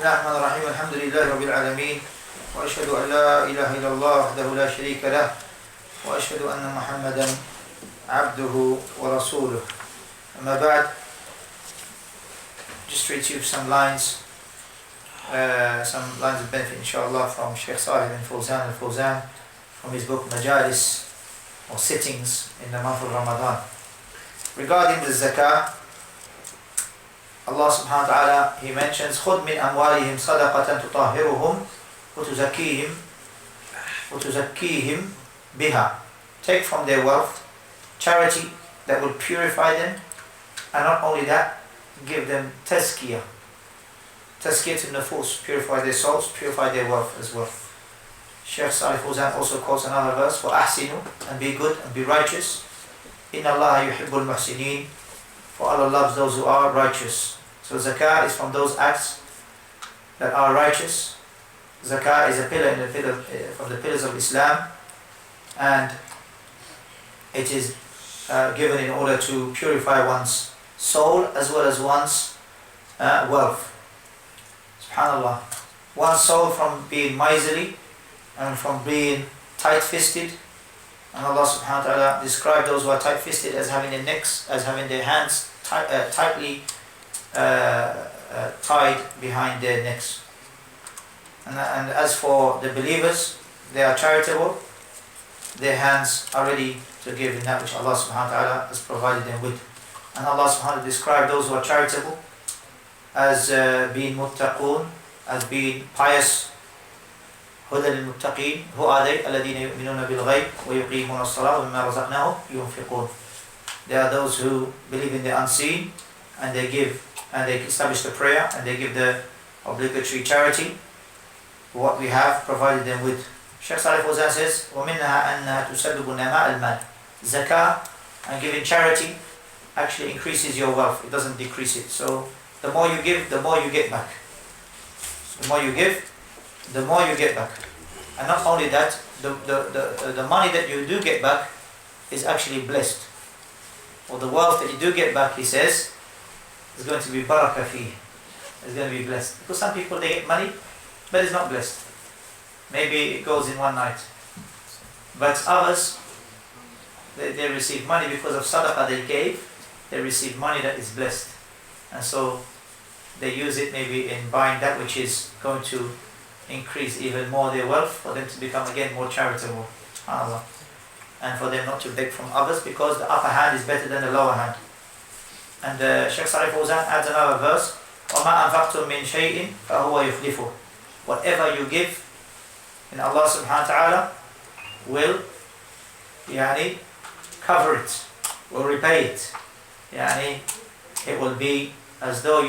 بسم الله الرحمن الرحيم الحمد لله رب العالمين وأشهد أن لا إله إلا الله وحده لا شريك له وأشهد أن محمدا عبده ورسوله أما بعد. Just read you some lines of benefit inshallah from Sheikh Salih bin Fawzan al-Fawzan from his book Majalis, or sittings in the month of Ramadan. Regarding the zakah, Allah subhanahu wa ta'ala, He mentions خُذْ مِنْ أَمْوَالِهِمْ صَدَقَةً تُطَهِّرُهُمْ وَتُزَكِّيهِمْ بِهَا. Take from their wealth charity that will purify them, and not only that, give them tazkiyah to nufus, purify their souls, purify their wealth as well. Shaykh Salih Fawzan also quotes another verse, وَأَحْسِنُوا, and be good and be righteous. إِنَّ اللَّهَ يُحِبُّ الْمُحْسِنِينَ, for Allah loves those who are righteous. So zakah is from those acts that are righteous. Zakah is a pillar from the pillars of Islam, and it is given in order to purify one's soul as well as one's wealth. SubhanAllah. One's soul from being miserly and from being tight-fisted. And Allah subhanahu wa ta'ala described those who are tight-fisted as having their necks, as having their hands tightly tied behind their necks. And as for the believers, they are charitable. Their hands are ready to give in that which Allah subhanahu wa ta'ala has provided them with. And Allah subhanahu wa ta'ala described those who are charitable as being muttaqun, as being pious. هُدًى لِلْمُتَّقِينَ. Who are they? الَّذِينَ يُؤْمِنُونَ بِالْغَيْبِ وَيُقِيمُونَ الصَّلَاةَ وَمِمَّا رَزَقْنَاهُمْ يُنْفِقُونَ. They are those who believe in the unseen, and they give, and they establish the prayer, and they give the obligatory charity, what we have provided them with. Shaykh Salih Fawzan says, وَمِنَّهَا أَنَّهَا تُسَبِّبُ نَمَاءَ الْمَالِ. Zakah and giving charity actually increases your wealth. It doesn't decrease it. So the more you give, the more you get back. The more you give, the more you get back. And not only that, the money that you do get back is actually blessed. Or the wealth that you do get back, he says, is going to be barakah fi. It's going to be blessed. Because some people, they get money, but it's not blessed. Maybe it goes in one night. But others, they receive money because of sadaqah they gave. They receive money that is blessed. And so they use it maybe in buying that which is going to increase even more their wealth, for them to become again more charitable. SubhanAllah. And for them not to beg from others, because the upper hand is better than the lower hand. And Shaykh Salih Fawzan adds another verse, وَمَا أَنْفَقْتُم مِّن شَيْءٍ فَهُوَ يُخْلِفُهُ. Whatever you give, and Allah subhanahu wa ta'ala will cover it, will repay it. It will be as though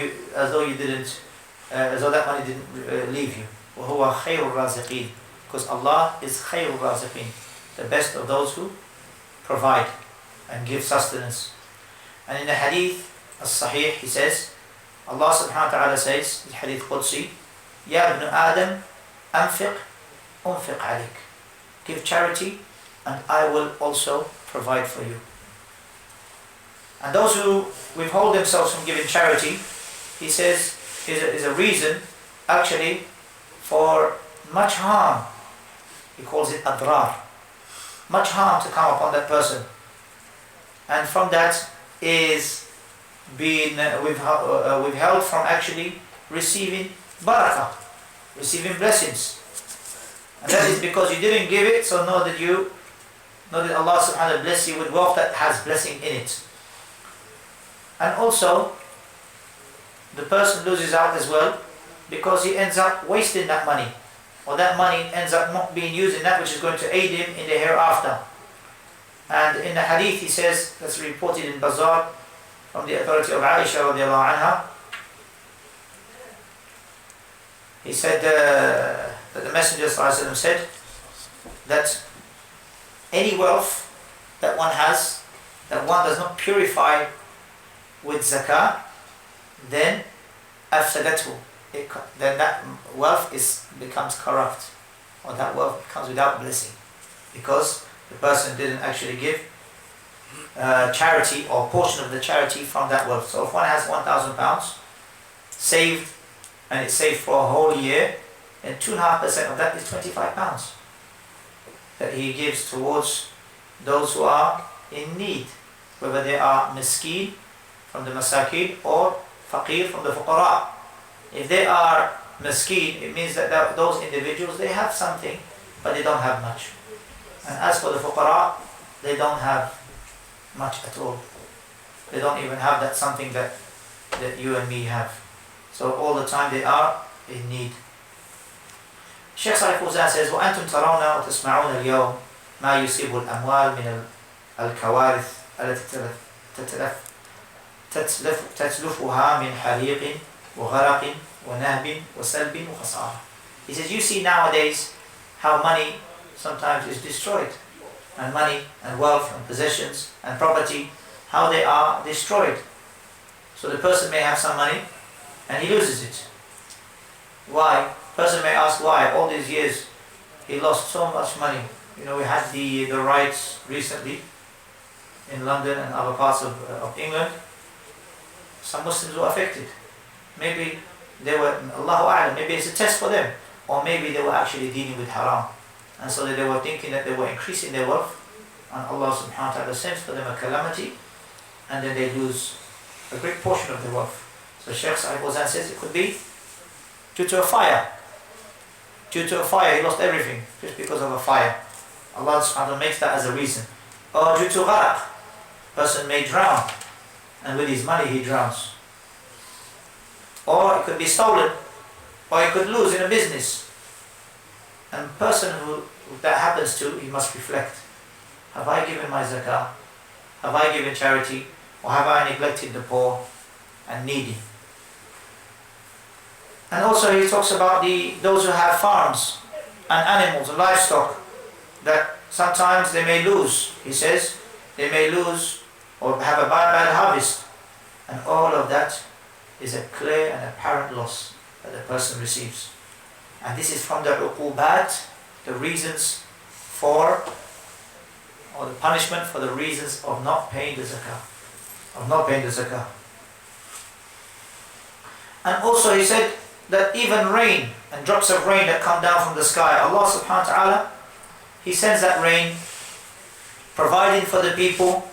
that money didn't leave you. وَهُوَ خَيْرُ الرَّازِقِينَ. Because Allah is خَيْرُ الرَّازِقِينَ, the best of those who provide and give sustenance. And in the hadith as-sahih, he says, Allah subhanahu wa ta'ala says, in hadith Qudsi, Ya ibn Adam, anfiq, unfiq alik. Give charity, and I will also provide for you. And those who withhold themselves from giving charity, he says, is a reason actually for much harm. He calls it adrar. Much harm to come upon that person. And from that is being withheld from actually receiving barakah, receiving blessings. And that is because you didn't give it, so know that Allah subhanahu wa ta'ala bless you with wealth that has blessing in it. And also, the person loses out as well, because he ends up wasting that money, or that money ends up not being used in that which is going to aid him in the hereafter. And in the hadith he says, that's reported in Bazaar from the authority of Aisha radiallahu anha, he said that the Messenger ﷺ said that any wealth that one has, that one does not purify with zakah, then afsadatu, then that wealth becomes corrupt, or that wealth becomes without blessing, because the person didn't actually give charity or portion of the charity from that wealth. So if one has £1,000 saved and it's saved for a whole year, then 2.5% of that is £25 that he gives towards those who are in need, whether they are miskeen from the masakin or faqir from the fuqara. If they are miskeen, it means that those individuals, they have something, but they don't have much. And as for the fuqara, they don't have much at all. They don't even have that something that you and me have. So all the time they are in need. Sheikh Salih Fawzan says, وَأَنْتُمْ تَرَوْنَ وَتَسْمَعُونَ الْيَوْمِ مَا يُصِيبُ الْأَمْوَالِ مِنَ الْكَوَارِثِ التي تتلفها من حريق وغرق ونهب وسلب وخسارة. He says, you see nowadays how money sometimes is destroyed, and money and wealth and possessions and property, how they are destroyed. So the person may have some money and he loses it. Why? Person may ask why. All these years he lost so much money. You know, we had the riots recently in London and other parts of England. Some Muslims were affected. Maybe they were, Allahu A'lam, maybe it's a test for them. Or maybe they were actually dealing with haram. And so they were thinking that they were increasing their wealth, and Allah subhanahu wa ta'ala sends for them a calamity, and then they lose a great portion of their wealth. So Shaykh Sa'id Fawzan says it could be due to a fire. Due to a fire, he lost everything, just because of a fire. Allah subhanahu wa ta'ala makes that as a reason. Or due to gharaq, person may drown, and with his money he drowns. Or it could be stolen, or he could lose in a business. And the person who that happens to, he must reflect. Have I given my zakah? Have I given charity? Or have I neglected the poor and needy? And also he talks about those who have farms and animals and livestock, that sometimes they may lose. He says they may lose or have a bad harvest. And all of that is a clear and apparent loss that the person receives. And this is from the uqubat, the reasons for, or the punishment for the reasons of not paying the zakah. Of not paying the zakah. And also he said that even rain and drops of rain that come down from the sky, Allah subhanahu wa ta'ala, He sends that rain, providing for the people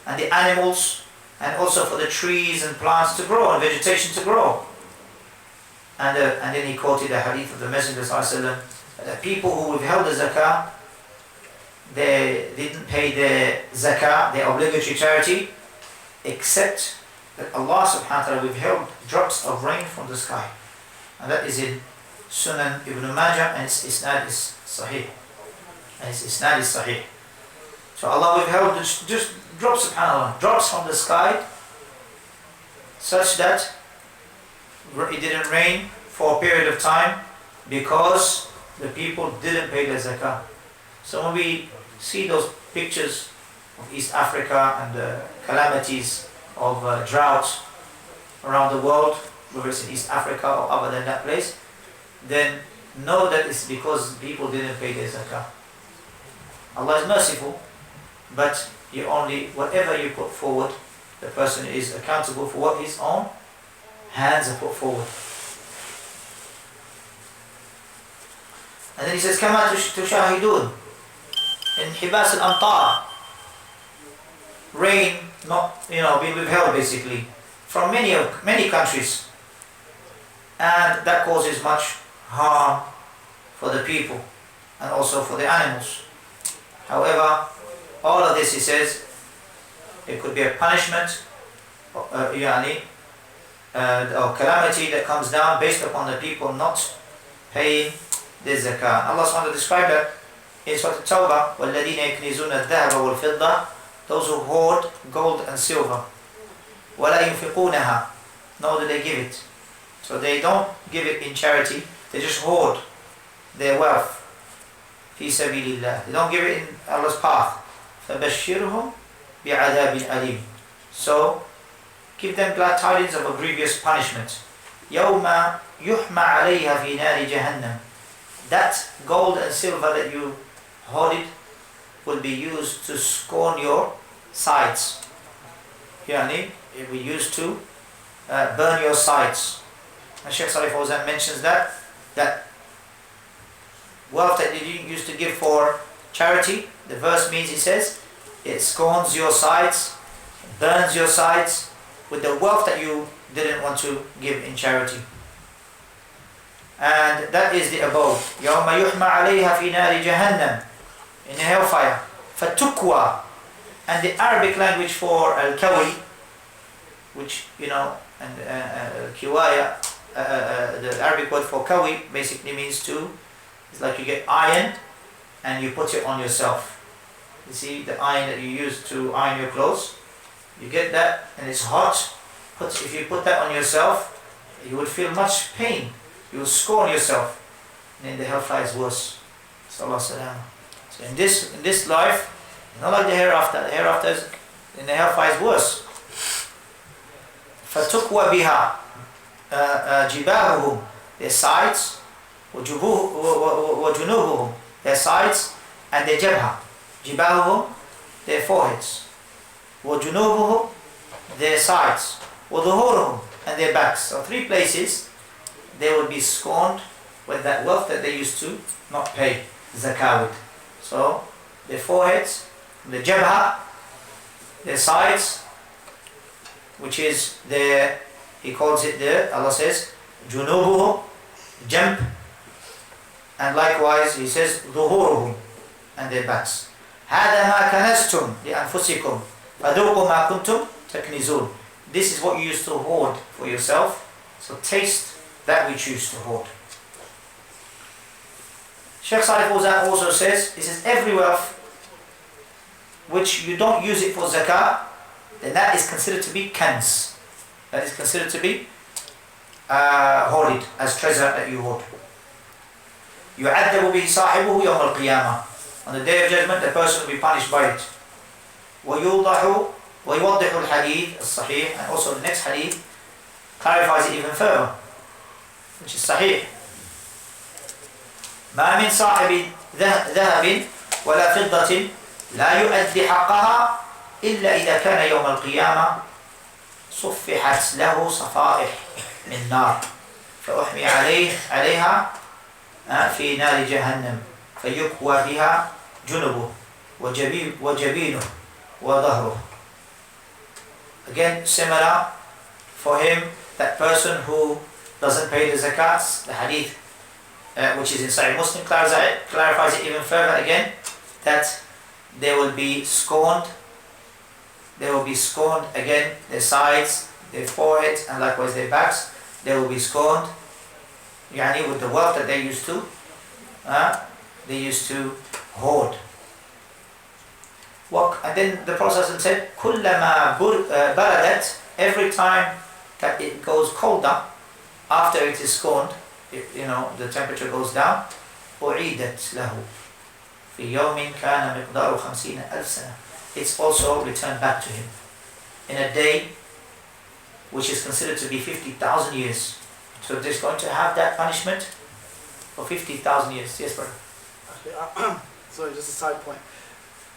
and the animals, and also for the trees and plants to grow and vegetation to grow. And then he quoted the hadith of the Messenger ﷺ, that the people who withheld the zakah, they didn't pay their zakah, their obligatory charity, except that Allah subhanahu wa ta'ala withheld drops of rain from the sky. And that is in Sunan Ibn Majah, and its isnad is sahih. So Allah withheld just drops, subhanAllah, drops from the sky, such that it didn't rain for a period of time because the people didn't pay their zakah. So when we see those pictures of East Africa and the calamities of drought around the world, whether it's in East Africa or other than that place, then know that it's because people didn't pay their zakah. Allah is merciful, but whatever you put forward, the person is accountable for what his own hands are put forward. And then he says, كما تشاهدون انحباس الأمطار, rain not being withheld basically from many countries, and that causes much harm for the people and also for the animals. However, all of this, he says, it could be a punishment or calamity that comes down based upon the people not paying the zakah. Allah SWT described that in Surah At-Tawbah, وَالَّذِينَ يَكْنِزُونَ الذَّهَبَ وَالْفِضَّةَ, those who hoard gold and silver. وَلَا يُنْفِقُونَهَا, nor do they give it. So they don't give it in charity, they just hoard their wealth. فِي سَبِيلِ اللَّهِ, they don't give it in Allah's path. فَبَشِّرْهُمْ بِعَذَابٍ أَلِيمٍ, so give them glad tidings of a grievous punishment. يَوْمَ يُحْمَى عَلَيْهَا فِي نَارِ جَهَنَّمٍ, that gold and silver that you hoarded will be used to scorn your sides. It will be used to burn your sides. And Shaykh Salih Fawzan mentions that wealth that you didn't used to give for charity, the verse means, he says, it scorns your sides, burns your sides with the wealth that you didn't want to give in charity. And that is the abode. يَوْمَ يُحْمَى عَلَيْهَا فِي نَارِ جَهَنَّمْ, in the hellfire. فَتُكْوَى, and the Arabic language for al-kawi, which, you know, and kiwaya, the Arabic word for kawi basically means to, it's like you get iron and you put it on yourself. You see the iron that you use to iron your clothes, you get that and it's hot. If you put that on yourself, you would feel much pain. You will scorn yourself. And in the hellfire is worse. So in this life, not like the hereafter. The hereafter is, in the hellfire is worse. فَتُقْوَى بِهَا جِبَاهُهُمْ, their sides, وَجُنُوبُهُمْ, their sides, and their jabha. جِبَاهُهُمْ, their foreheads. وَجُنُوبُهُمْ, their sides. وَظُهُورُهُمْ, and their backs. So 3 places they will be scorned with that wealth that they used to not pay zakah with. So their foreheads, the jabha, their sides, which is their, he calls it there, Allah says, junubuhum, jump, and likewise he says, dhuhuruhum, and their backs. هَذَا مَا كَنَزْتُمْ لِأَنفُسِكُمْ فَذُوقُوا مَا كُنْتُمْ تَكْنِزُونَ. This is what you used to hoard for yourself, so taste that which you used to hoard. Shaykh Salih Fawzan also says, he says, every wealth which you don't use it for zakah, then that is considered to be kanz. That is considered to be hoarded, as treasure that you hoard. يُعَذَّبُ بِهِ صَاحِبُهُ يَوْمَ الْقِيَامَةِ. On the day of judgment, the person will be punished by it. وَيُوضَحُ وَيُوضِحُ الْحَدِيث الصَّحِيحِ. And also the next hadith clarifies it even further, which is sahih. ما من صاحب ذهب ولا فضة لا يؤدي حقها إلا إذا كان يوم القيامة صفحت له صفائح من نار فأحمي عليها في نار جهنم فيكوى بها جنبه وجبينه وظهره. Again, similar for him, that person who doesn't pay the zakat, the hadith which is in Sahih Muslim clarifies it even further again, that they will be scorned again, their sides, their foreheads, and likewise their backs, they will be scorned, yani with the wealth that they used to hoard. And then the Prophet said, كُلَّمَا بَرَدَتْ, every time that it goes colder, after it is scorned, the temperature goes down, أُعِيدَتْ لَهُ فِي يَوْمٍ كَانَ مِقْدَارُ 50,000 سَنَةً. It's also returned back to him in a day which is considered to be 50,000 years. So they're going to have that punishment for 50,000 years. Yes, brother. Okay, sorry, just a side point.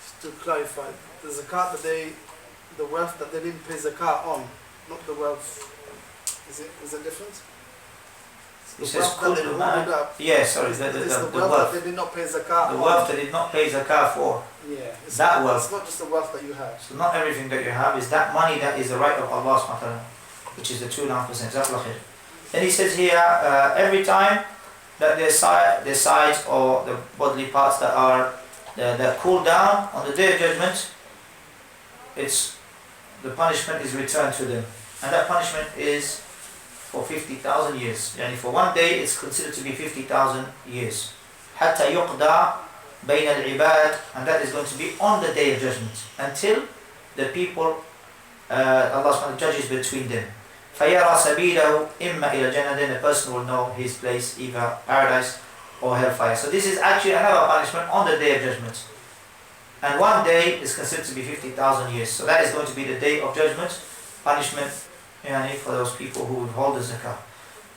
Just to clarify, the zakat the wealth that they didn't pay zakat on, not the wealth, is it different? It says kullu ma. Yeah, sorry, the wealth that they did not pay zakah. The wealth they did not pay zakah for. Yeah, that wealth. It's not just the wealth that you have. So not everything that you have is that money that is the right of Allah subhanahu wa ta'ala, which is the 2.5%. Then he says here, every time that their sides or the bodily parts that cool down on the day of judgment, the punishment is returned to them, and that punishment is for 50,000 years. Yani for one day it's considered to be 50,000 years. حتى يقضى بين العباد, and that is going to be on the day of judgment until the people, Allah subhanahu judges between them. فَيَرَى سَبِيلَهُ إِمَّا إِلَى الْجَنَّةِ, then the person will know his place, either paradise or hellfire. So this is actually another punishment on the day of judgment. And one day is considered to be 50,000 years. So that is going to be the day of judgment, punishment for those people who would hold the zakah.